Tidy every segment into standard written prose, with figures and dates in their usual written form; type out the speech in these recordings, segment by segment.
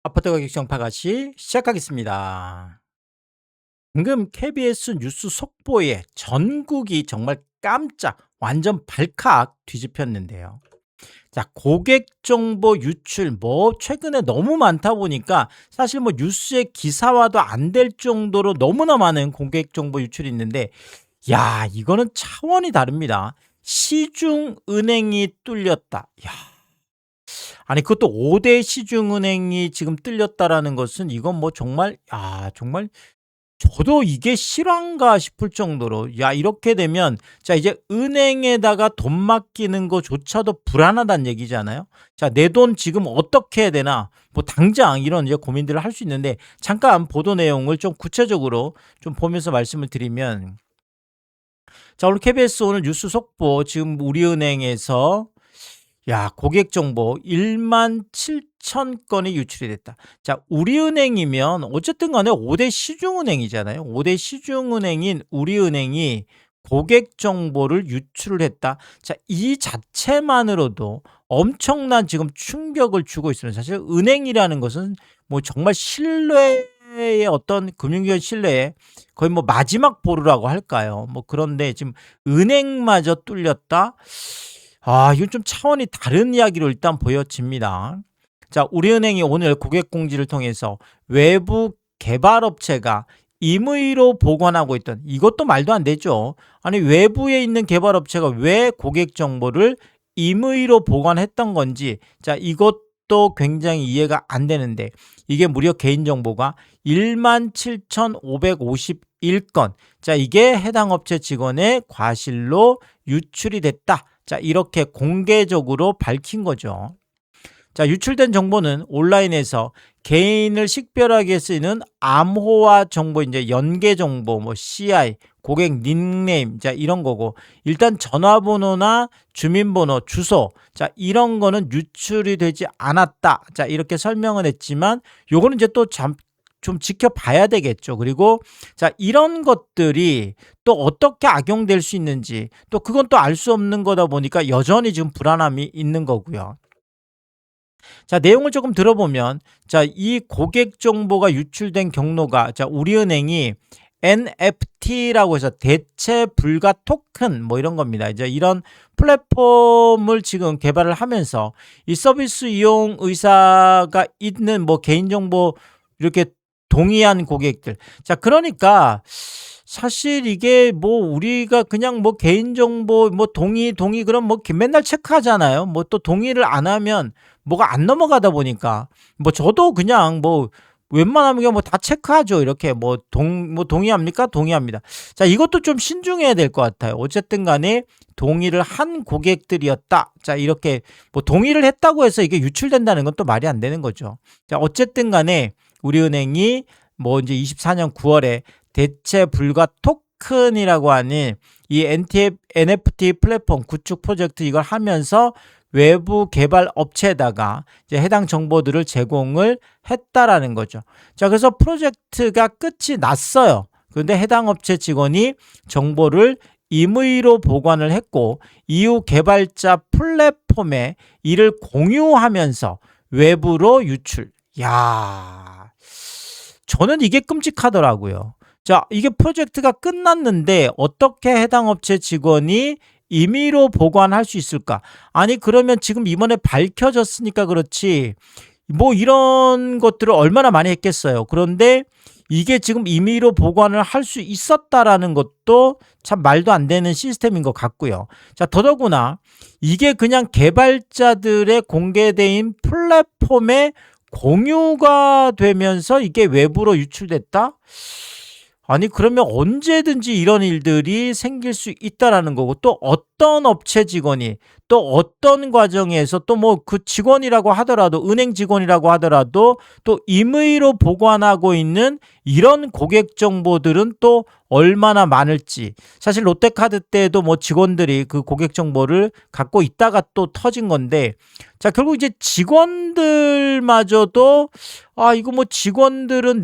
아파트 가격 정파같이 시작하겠습니다. 방금 KBS 뉴스 속보에 전국이 정말 깜짝 완전 발칵 뒤집혔는데요. 자, 고객 정보 유출 최근에 너무 많다 보니까 사실 뉴스에 기사화도 안 될 정도로 너무나 많은 고객 정보 유출이 있는데, 야, 이거는 차원이 다릅니다. 시중은행이 뚫렸다. 야, 아니 그것도 5대 시중은행이 지금 뚫렸다라는 것은 이건 정말 정말 저도 이게 실화인가 싶을 정도로, 야, 이렇게 되면 자 이제 은행에다가 돈 맡기는 거조차도 불안하다는 얘기잖아요. 자, 내 돈 지금 어떻게 해야 되나? 당장 이런 이제 고민들을 할 수 있는데, 잠깐 보도 내용을 좀 구체적으로 좀 보면서 말씀을 드리면, 자, 오늘 KBS 오늘 뉴스 속보 지금 우리은행에서 고객 정보 1만 7천 건이 유출이 됐다. 자, 우리은행이면 어쨌든 간에 5대 시중은행이잖아요. 5대 시중은행인 우리은행이 고객 정보를 유출을 했다. 자, 이 자체만으로도 엄청난 지금 충격을 주고 있습니다. 사실 은행이라는 것은 정말 신뢰의 어떤 금융기관 신뢰의 거의 마지막 보루라고 할까요? 그런데 지금 은행마저 뚫렸다. 이건 좀 차원이 다른 이야기로 일단 보여집니다. 자, 우리은행이 오늘 고객공지를 통해서 외부 개발업체가 임의로 보관하고 있던, 이것도 말도 안 되죠. 아니, 외부에 있는 개발업체가 왜 고객 정보를 임의로 보관했던 건지, 자, 이것도 굉장히 이해가 안 되는데, 이게 무려 개인정보가 1만 7,551건, 자, 이게 해당 업체 직원의 과실로 유출이 됐다. 자, 이렇게 공개적으로 밝힌 거죠. 자, 유출된 정보는 온라인에서 개인을 식별하게 쓰이는 암호화 정보, 이제 연계 정보, CI, 고객 닉네임, 자, 이런 거고, 일단 전화번호나 주민번호, 주소, 자, 이런 거는 유출이 되지 않았다. 자, 이렇게 설명을 했지만, 요거는 이제 또 좀 지켜봐야 되겠죠. 그리고 자, 이런 것들이 또 어떻게 악용될 수 있는지, 또 그건 또 알 수 없는 거다 보니까 여전히 지금 불안함이 있는 거고요. 자, 내용을 조금 들어보면, 자, 이 고객 정보가 유출된 경로가, 자, 우리은행이 NFT라고 해서 대체 불가 토큰 이런 겁니다. 이제 이런 플랫폼을 지금 개발을 하면서 이 서비스 이용 의사가 있는 개인정보 이렇게 동의한 고객들. 자, 그러니까 사실 이게 우리가 그냥 개인정보 동의 그럼 맨날 체크하잖아요. 또 동의를 안 하면 뭐가 안 넘어가다 보니까 저도 그냥 웬만하면 그냥 다 체크하죠. 이렇게 동의합니까? 동의합니다. 자, 이것도 좀 신중해야 될 것 같아요. 어쨌든 간에 동의를 한 고객들이었다. 자, 이렇게 동의를 했다고 해서 이게 유출된다는 건 또 말이 안 되는 거죠. 자, 어쨌든 간에 우리은행이 이제 24년 9월에 대체 불가 토큰이라고 하는 이 NFT 플랫폼 구축 프로젝트 이걸 하면서 외부 개발 업체에다가 이제 해당 정보들을 제공을 했다라는 거죠. 자, 그래서 프로젝트가 끝이 났어요. 그런데 해당 업체 직원이 정보를 임의로 보관을 했고, 이후 개발자 플랫폼에 이를 공유하면서 외부로 유출. 야, 저는 이게 끔찍하더라고요. 자, 이게 프로젝트가 끝났는데 어떻게 해당 업체 직원이 임의로 보관할 수 있을까? 아니, 그러면 지금 이번에 밝혀졌으니까 그렇지 이런 것들을 얼마나 많이 했겠어요. 그런데 이게 지금 임의로 보관을 할 수 있었다라는 것도 참 말도 안 되는 시스템인 것 같고요. 자, 더더구나 이게 그냥 개발자들의 공개된 플랫폼에 공유가 되면서 이게 외부로 유출됐다? 아니, 그러면 언제든지 이런 일들이 생길 수 있다라는 거고, 또 어떤 업체 직원이 또 어떤 과정에서 또 그 직원이라고 하더라도, 은행 직원이라고 하더라도 또 임의로 보관하고 있는 이런 고객 정보들은 또 얼마나 많을지. 사실 롯데카드 때도 직원들이 그 고객 정보를 갖고 있다가 또 터진 건데, 자, 결국 이제 직원들마저도 이거 직원들은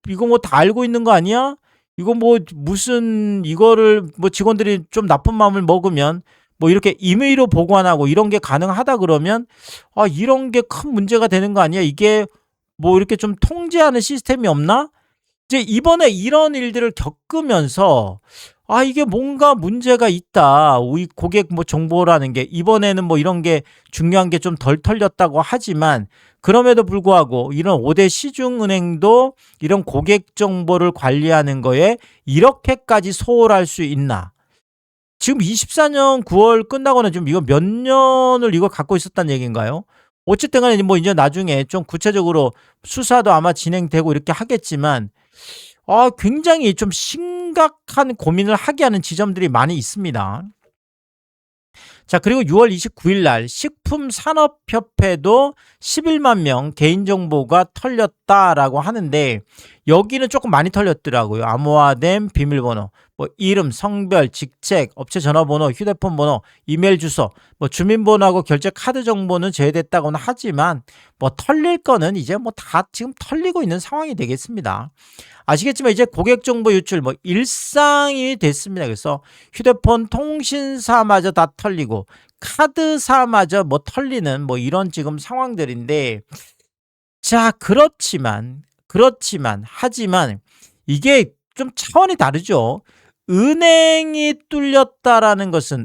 이거 다 알고 있는 거 아니야? 이거 무슨 이거를 직원들이 좀 나쁜 마음을 먹으면 이렇게 임의로 보관하고 이런 게 가능하다 그러면 이런 게 큰 문제가 되는 거 아니야? 이게 뭐 이렇게 좀 통제하는 시스템이 없나? 이제 이번에 이런 일들을 겪으면서 이게 뭔가 문제가 있다. 우리 고객 뭐 정보라는 게 이번에는 뭐 이런 게 중요한 게 좀 덜 털렸다고 하지만 그럼에도 불구하고 이런 5대 시중은행도 이런 고객 정보를 관리하는 거에 이렇게까지 소홀할 수 있나? 지금 24년 9월 끝나고는 지금 이거 몇 년을 이거 갖고 있었다는 얘기인가요? 어쨌든 간에 뭐 이제 나중에 좀 구체적으로 수사도 아마 진행되고 이렇게 하겠지만 굉장히 좀 심각한 고민을 하게 하는 지점들이 많이 있습니다. 자, 그리고 6월 29일 날 식품산업협회도 11만 명 개인정보가 털렸다라고 하는데 여기는 조금 많이 털렸더라고요. 암호화된 비밀번호, 뭐 이름, 성별, 직책, 업체 전화번호, 휴대폰 번호, 이메일 주소, 뭐 주민번호하고 결제 카드 정보는 제외됐다고는 하지만 뭐 털릴 거는 이제 뭐 다 지금 털리고 있는 상황이 되겠습니다. 아시겠지만 이제 고객정보 유출 뭐 일상이 됐습니다. 그래서 휴대폰 통신사마저 다 털리고 카드사마저 뭐 털리는 뭐 이런 지금 상황들인데 자, 하지만 이게 좀 차원이 다르죠. 은행이 뚫렸다라는 것은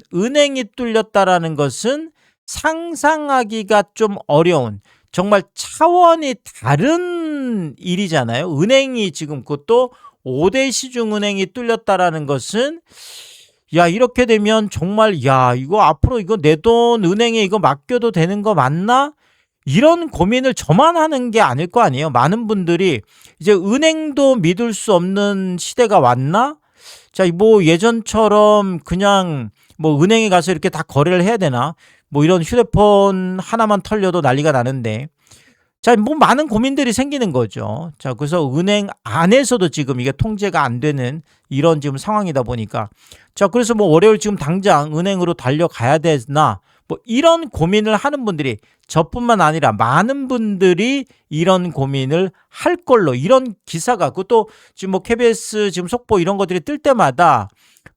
상상하기가 좀 어려운 정말 차원이 다른 일이잖아요. 은행이 지금 그것도 5대 시중은행이 뚫렸다라는 것은 이렇게 되면 정말 이거 앞으로 이거 내 돈 은행에 이거 맡겨도 되는 거 맞나? 이런 고민을 저만 하는 게 아닐 거 아니에요. 많은 분들이 이제 은행도 믿을 수 없는 시대가 왔나? 자, 뭐 예전처럼 그냥 뭐 은행에 가서 이렇게 다 거래를 해야 되나? 뭐 이런 휴대폰 하나만 털려도 난리가 나는데 자, 뭐 많은 고민들이 생기는 거죠. 자, 그래서 은행 안에서도 지금 이게 통제가 안 되는 이런 지금 상황이다 보니까 자, 그래서 뭐 월요일 지금 당장 은행으로 달려가야 되나? 뭐 이런 고민을 하는 분들이 저뿐만 아니라 많은 분들이 이런 고민을 할 걸로 이런 기사가 그것도 지금 뭐 KBS 지금 속보 이런 것들이 뜰 때마다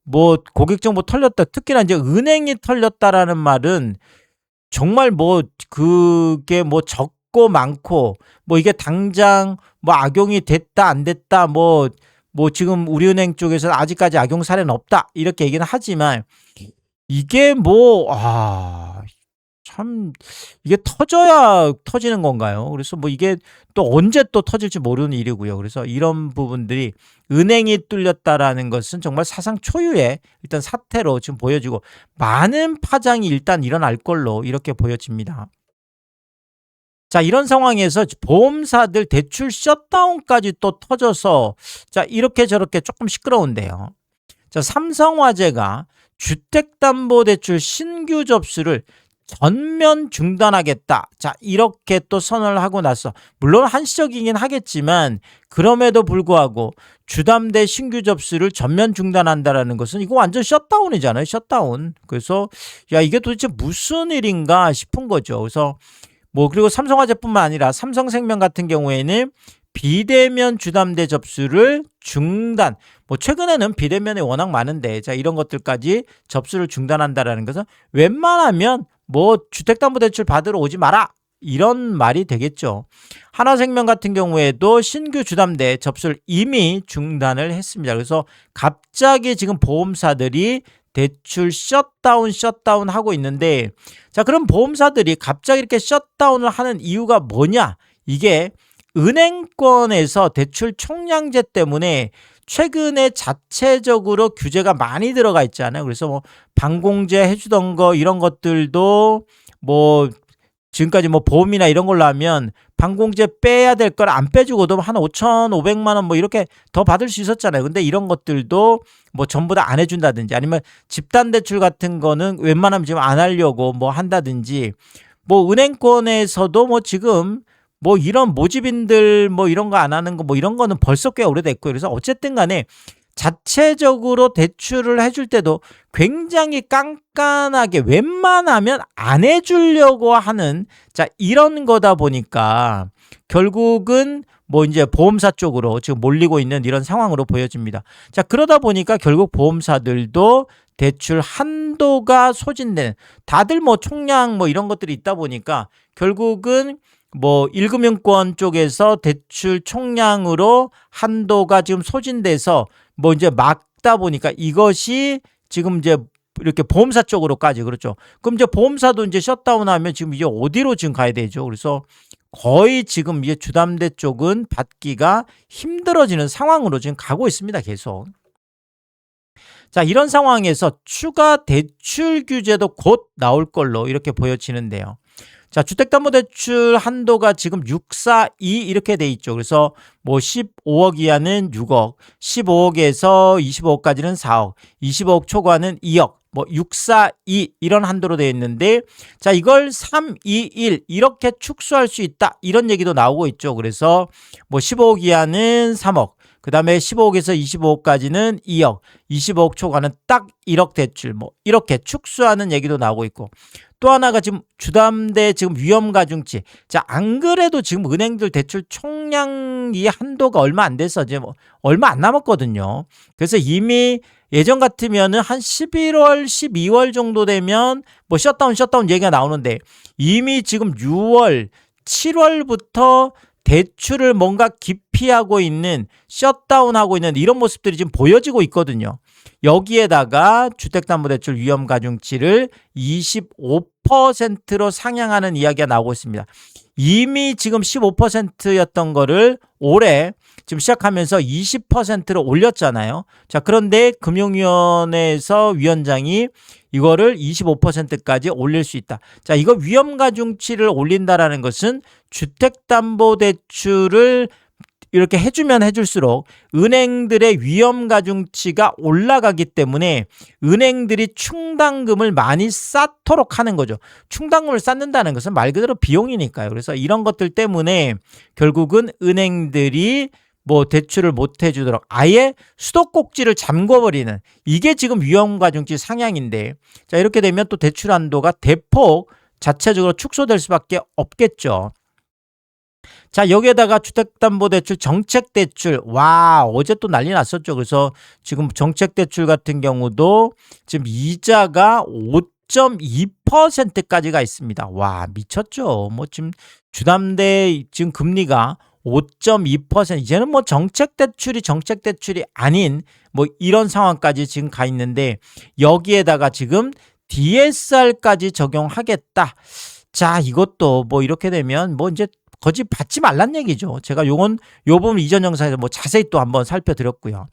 뭐 고객 정보 털렸다. 특히나 이제 은행이 털렸다라는 말은 정말 뭐 그게 뭐 적고 많고 뭐 이게 당장 뭐 악용이 됐다 안 됐다 뭐 지금 우리은행 쪽에서는 아직까지 악용 사례는 없다 이렇게 얘기는 하지만 이게 참 이게 터져야 터지는 건가요? 그래서 뭐 이게 또 언제 또 터질지 모르는 일이고요. 그래서 이런 부분들이 은행이 뚫렸다라는 것은 정말 사상 초유의 일단 사태로 지금 보여지고 많은 파장이 일단 일어날 걸로 이렇게 보여집니다. 자, 이런 상황에서 보험사들 대출 셧다운까지 또 터져서 자, 이렇게 저렇게 조금 시끄러운데요. 자, 삼성화재가 주택담보대출 신규 접수를 전면 중단하겠다. 자, 이렇게 또 선언을 하고 나서 물론 한시적이긴 하겠지만 그럼에도 불구하고 주담대 신규 접수를 전면 중단한다라는 것은 이거 완전 셧다운이잖아요. 셧다운. 그래서 이게 도대체 무슨 일인가 싶은 거죠. 그래서 뭐 그리고 삼성화재뿐만 아니라 삼성생명 같은 경우에는 비대면 주담대 접수를 중단. 뭐 최근에는 비대면이 워낙 많은데 자, 이런 것들까지 접수를 중단한다라는 것은 웬만하면 뭐 주택담보대출 받으러 오지 마라 이런 말이 되겠죠. 하나생명 같은 경우에도 신규 주담대 접수를 이미 중단을 했습니다. 그래서 갑자기 지금 보험사들이 대출 셧다운 하고 있는데 자, 그럼 보험사들이 갑자기 이렇게 셧다운을 하는 이유가 뭐냐? 이게 은행권에서 대출 총량제 때문에 최근에 자체적으로 규제가 많이 들어가 있잖아요. 그래서 뭐 방공제 해주던 거 이런 것들도 뭐 지금까지 뭐 보험이나 이런 걸로 하면 방공제 빼야 될 걸 안 빼주고도 한 5,500만 원 뭐 이렇게 더 받을 수 있었잖아요. 근데 이런 것들도 뭐 전부 다 안 해준다든지 아니면 집단대출 같은 거는 웬만하면 지금 안 하려고 뭐 한다든지 뭐 은행권에서도 뭐 지금 뭐 이런 모집인들 뭐 이런 거 안 하는 거 뭐 이런 거는 벌써 꽤 오래됐고요. 그래서 어쨌든 간에 자체적으로 대출을 해줄 때도 굉장히 깐깐하게 웬만하면 안 해주려고 하는 자, 이런 거다 보니까 결국은 뭐 이제 보험사 쪽으로 지금 몰리고 있는 이런 상황으로 보여집니다. 자, 그러다 보니까 결국 보험사들도 대출 한도가 소진되는 다들 뭐 총량 뭐 이런 것들이 있다 보니까 결국은 뭐 1금융권 쪽에서 대출 총량으로 한도가 지금 소진돼서 뭐 이제 막다 보니까 이것이 지금 이제 이렇게 보험사 쪽으로까지 그렇죠. 그럼 이제 보험사도 이제 셧다운하면 지금 이제 어디로 지금 가야 되죠? 그래서 거의 지금 이제 주담대 쪽은 받기가 힘들어지는 상황으로 지금 가고 있습니다. 계속. 자, 이런 상황에서 추가 대출 규제도 곧 나올 걸로 이렇게 보여지는데요. 자, 주택담보대출 한도가 지금 642 이렇게 돼 있죠. 그래서 뭐 15억 이하는 6억, 15억에서 25억까지는 4억, 25억 초과는 2억, 뭐 642 이런 한도로 되어 있는데, 자, 이걸 321 이렇게 축소할 수 있다 이런 얘기도 나오고 있죠. 그래서 뭐 15억 이하는 3억, 그 다음에 15억에서 25억까지는 2억, 25억 초과는 딱 1억 대출, 뭐 이렇게 축소하는 얘기도 나오고 있고, 또 하나가 지금 주담대 지금 위험가중치. 자, 안 그래도 지금 은행들 대출 총량이 한도가 얼마 안 돼서 이제 뭐 얼마 안 남았거든요. 그래서 이미 예전 같으면은 한 11월, 12월 정도 되면 뭐 셧다운 얘기가 나오는데, 이미 지금 6월, 7월부터 대출을 뭔가 기피하고 있는, 셧다운하고 있는 이런 모습들이 지금 보여지고 있거든요. 여기에다가 주택담보대출 위험가중치를 25%로 상향하는 이야기가 나오고 있습니다. 이미 지금 15%였던 거를 올해 지금 시작하면서 20%로 올렸잖아요. 자, 그런데 금융위원회에서 위원장이 이거를 25%까지 올릴 수 있다. 자, 이거 위험가중치를 올린다라는 것은 주택담보대출을 이렇게 해주면 해줄수록 은행들의 위험가중치가 올라가기 때문에 은행들이 충당금을 많이 쌓도록 하는 거죠. 충당금을 쌓는다는 것은 말 그대로 비용이니까요. 그래서 이런 것들 때문에 결국은 은행들이 뭐 대출을 못 해주도록 아예 수도꼭지를 잠궈버리는, 이게 지금 위험가중치 상향인데, 자, 이렇게 되면 또 대출 한도가 대폭 자체적으로 축소될 수밖에 없겠죠. 자, 여기에다가 주택담보대출, 정책대출, 와, 어제 또 난리 났었죠. 그래서 지금 정책대출 같은 경우도 지금 이자가 5.2%까지가 있습니다. 와, 미쳤죠. 뭐 지금 주담대 지금 금리가 5.2%, 이제는 뭐 정책대출이 아닌 뭐 이런 상황까지 지금 가 있는데, 여기에다가 지금 DSR까지 적용하겠다. 자, 이것도 뭐 이렇게 되면 뭐 이제 거짓 받지 말란 얘기죠. 제가 요 부분 이전 영상에서 뭐 자세히 또 한번 살펴드렸고요.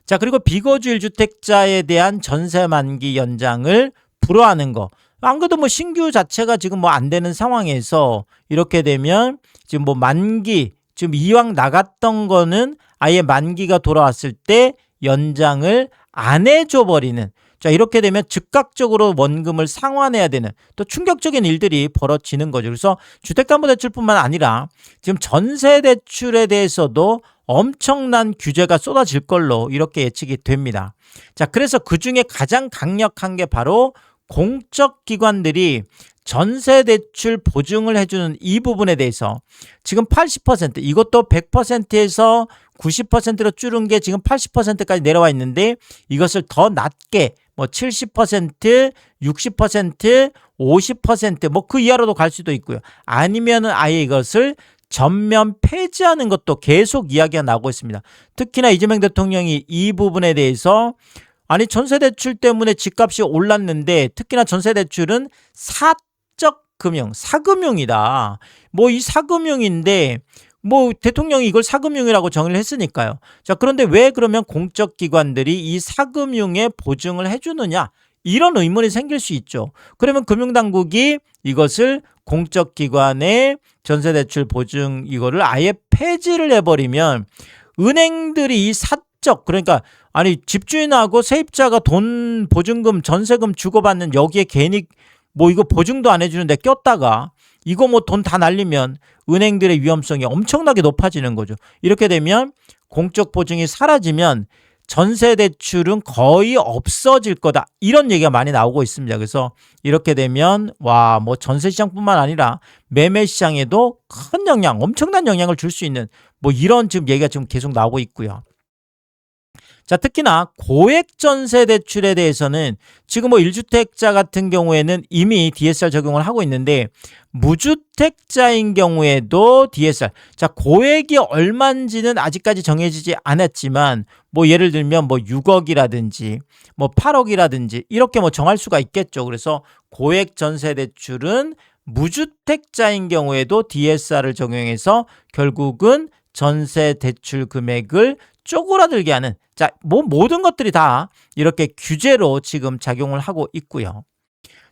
자, 그리고 비거주 1주택자에 대한 전세 만기 연장을 불허하는 거. 안 그래도 뭐 신규 자체가 지금 뭐 안 되는 상황에서 이렇게 되면 지금 뭐 만기, 지금 이왕 나갔던 거는 아예 만기가 돌아왔을 때 연장을 안 해줘 버리는, 자, 이렇게 되면 즉각적으로 원금을 상환해야 되는 또 충격적인 일들이 벌어지는 거죠. 그래서 주택담보대출뿐만 아니라 지금 전세대출에 대해서도 엄청난 규제가 쏟아질 걸로 이렇게 예측이 됩니다. 자, 그래서 그중에 가장 강력한 게 바로 공적기관들이 전세대출 보증을 해주는 이 부분에 대해서 지금 80%, 이것도 100%에서 90%로 줄은 게 지금 80%까지 내려와 있는데, 이것을 더 낮게 뭐 70%, 60%, 50% 뭐 그 이하로도 갈 수도 있고요. 아니면은 아예 이것을 전면 폐지하는 것도 계속 이야기가 나오고 있습니다. 특히나 이재명 대통령이 이 부분에 대해서, 아니 전세대출 때문에 집값이 올랐는데, 특히나 전세대출은 사적 금융, 사금융이다. 뭐 이 사금융인데 뭐 대통령이 이걸 사금융이라고 정의를 했으니까요. 자, 그런데 왜 그러면 공적기관들이 이 사금융에 보증을 해주느냐, 이런 의문이 생길 수 있죠. 그러면 금융당국이 이것을 공적기관의 전세대출 보증 이거를 아예 폐지를 해버리면 은행들이 이 사적, 그러니까 아니 집주인하고 세입자가 돈 보증금 전세금 주고받는 여기에 괜히 뭐 이거 보증도 안 해주는데 꼈다가 이거 뭐 돈 다 날리면 은행들의 위험성이 엄청나게 높아지는 거죠. 이렇게 되면 공적 보증이 사라지면 전세대출은 거의 없어질 거다, 이런 얘기가 많이 나오고 있습니다. 그래서 이렇게 되면 와, 뭐 전세시장뿐만 아니라 매매시장에도 큰 영향, 엄청난 영향을 줄 수 있는 뭐 이런 지금 얘기가 지금 계속 나오고 있고요. 자, 특히나 고액 전세 대출에 대해서는 지금 뭐 1주택자 같은 경우에는 이미 DSR 적용을 하고 있는데 무주택자인 경우에도 DSR. 자, 고액이 얼마인지는 아직까지 정해지지 않았지만 뭐 예를 들면 뭐 6억이라든지 뭐 8억이라든지 이렇게 뭐 정할 수가 있겠죠. 그래서 고액 전세 대출은 무주택자인 경우에도 DSR을 적용해서 결국은 전세 대출 금액을 쪼그라들게 하는, 자, 뭐 모든 것들이 다 이렇게 규제로 지금 작용을 하고 있고요.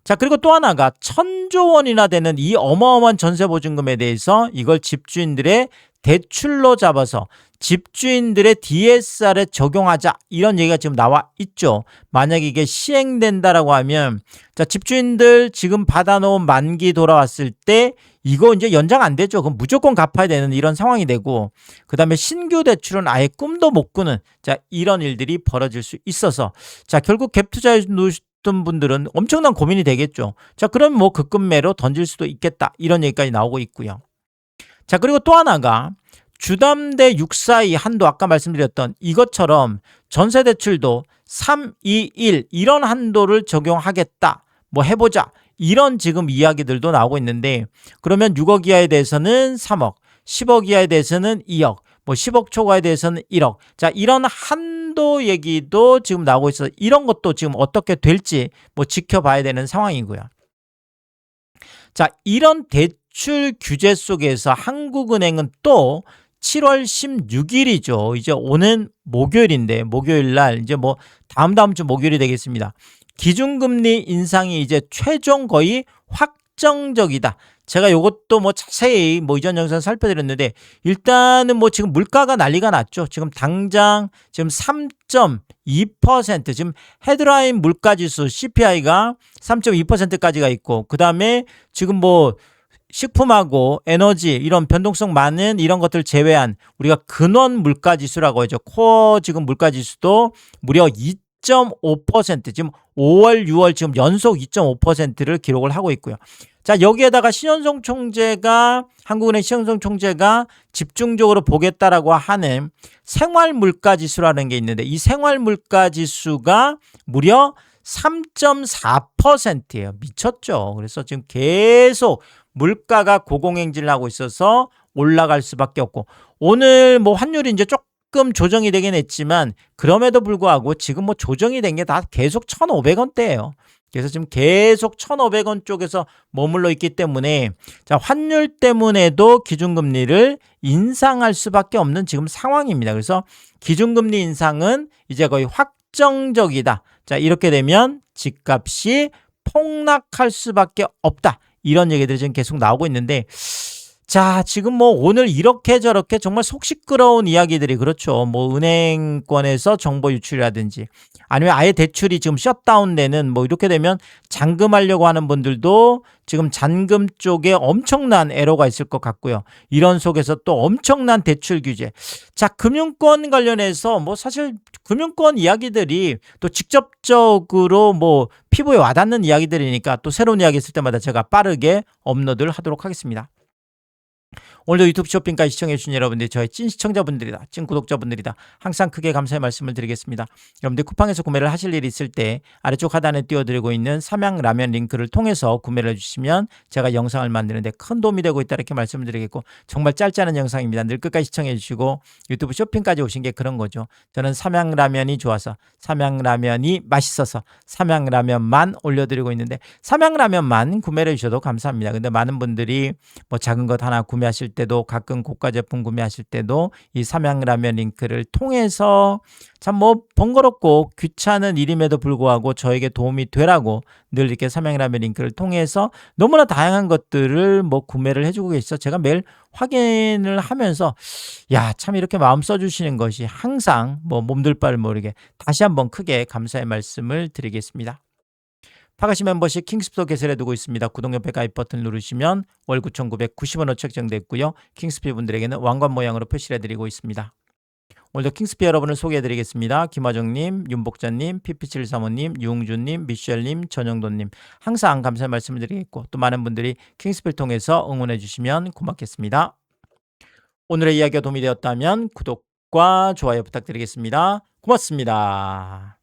자, 그리고 또 하나가 1,000조 원이나 되는 이 어마어마한 전세 보증금에 대해서 이걸 집주인들의 대출로 잡아서 집주인들의 DSR에 적용하자, 이런 얘기가 지금 나와 있죠. 만약에 이게 시행된다라고 하면, 자, 집주인들 지금 받아놓은 만기 돌아왔을 때 이거 이제 연장 안 되죠. 그럼 무조건 갚아야 되는 이런 상황이 되고, 그 다음에 신규 대출은 아예 꿈도 못 꾸는, 자, 이런 일들이 벌어질 수 있어서, 자, 결국 갭 투자해 놓으셨던 분들은 엄청난 고민이 되겠죠. 자, 그럼 뭐 급급매로 던질 수도 있겠다, 이런 얘기까지 나오고 있고요. 자, 그리고 또 하나가 주담대 642 한도, 아까 말씀드렸던 이것처럼 전세대출도 321 이런 한도를 적용하겠다, 뭐 해보자, 이런 지금 이야기들도 나오고 있는데, 그러면 6억 이하에 대해서는 3억, 10억 이하에 대해서는 2억, 뭐 10억 초과에 대해서는 1억. 자, 이런 한도 얘기도 지금 나오고 있어서 이런 것도 지금 어떻게 될지 뭐 지켜봐야 되는 상황이고요. 자, 이런 대출 규제 속에서 한국은행은 또 7월 16일이죠. 이제 오는 목요일인데, 목요일 날 이제 뭐 다음 주 목요일이 되겠습니다. 기준금리 인상이 이제 최종 거의 확정적이다. 제가 이것도 뭐 자세히 뭐 이전 영상 살펴드렸는데, 일단은 뭐 지금 물가가 난리가 났죠. 지금 당장 지금 3.2%, 지금 헤드라인 물가지수 CPI가 3.2%까지가 있고, 그 다음에 지금 뭐 식품하고 에너지 이런 변동성 많은 이런 것들 제외한 우리가 근원 물가지수라고 하죠. 코어 지금 물가지수도 무려 2.5%, 지금 5월, 6월 지금 연속 2.5%를 기록을 하고 있고요. 자, 여기에다가 신현성 총재가, 한국은행 신현성 총재가 집중적으로 보겠다라고 하는 생활물가지수라는 게 있는데, 이 생활물가지수가 무려 3.4%예요. 미쳤죠. 그래서 지금 계속 물가가 고공행진을 하고 있어서 올라갈 수밖에 없고, 오늘 뭐 환율이 이제 조금 조정이 되긴 했지만 그럼에도 불구하고 지금 뭐 조정이 된 게 다 계속 1,500원대예요. 그래서 지금 계속 1,500원 쪽에서 머물러 있기 때문에, 자, 환율 때문에도 기준금리를 인상할 수밖에 없는 지금 상황입니다. 그래서 기준금리 인상은 이제 거의 확정적이다. 자, 이렇게 되면 집값이 폭락할 수밖에 없다, 이런 얘기들이 지금 계속 나오고 있는데, 자, 지금 뭐 오늘 이렇게 저렇게 정말 속 시끄러운 이야기들이, 그렇죠. 뭐 은행권에서 정보 유출이라든지 아니면 아예 대출이 지금 셧다운되는, 뭐 이렇게 되면 잔금하려고 하는 분들도 지금 잔금 쪽에 엄청난 애로가 있을 것 같고요. 이런 속에서 또 엄청난 대출 규제. 자, 금융권 관련해서 뭐 사실 금융권 이야기들이 또 직접적으로 뭐 피부에 와닿는 이야기들이니까 또 새로운 이야기 있을 때마다 제가 빠르게 업로드를 하도록 하겠습니다. 오늘도 유튜브 쇼핑까지 시청해주신 여러분들, 저의 찐 시청자분들이다, 찐 구독자분들이다, 항상 크게 감사의 말씀을 드리겠습니다. 여러분들 쿠팡에서 구매를 하실 일이 있을 때 아래쪽 하단에 띄워드리고 있는 삼양라면 링크를 통해서 구매를 해주시면 제가 영상을 만드는데 큰 도움이 되고 있다, 이렇게 말씀을 드리겠고, 정말 짧지 않은 영상입니다. 늘 끝까지 시청해주시고 유튜브 쇼핑까지 오신 게 그런 거죠. 저는 삼양라면이 좋아서, 삼양라면이 맛있어서 삼양라면만 올려드리고 있는데, 삼양라면만 구매를 해주셔도 감사합니다. 근데 많은 분들이 뭐 작은 것 하나 구매하실 때도, 가끔 고가 제품 구매하실 때도 이 삼양라면 링크를 통해서 참 뭐 번거롭고 귀찮은 일임에도 불구하고 저에게 도움이 되라고 늘 이렇게 삼양라면 링크를 통해서 너무나 다양한 것들을 뭐 구매를 해주고 계시죠. 제가 매일 확인을 하면서, 야, 참 이렇게 마음 써주시는 것이 항상 뭐 몸둘 바를 모르게 다시 한번 크게 감사의 말씀을 드리겠습니다. 파가시 멤버십 킹스피도 개설해 두고 있습니다. 구독 옆에 가입 버튼 누르시면 월 9,990원으로 책정됐고요. 킹스피 분들에게는 왕관 모양으로 표시를 해드리고 있습니다. 오늘도 킹스피 여러분을 소개해드리겠습니다. 김화정님, 윤복자님, PP735님, 유웅준님, 미셸님, 전영돈님, 항상 감사의 말씀을 드리겠고, 또 많은 분들이 킹스피를 통해서 응원해 주시면 고맙겠습니다. 오늘의 이야기가 도움이 되었다면 구독과 좋아요 부탁드리겠습니다. 고맙습니다.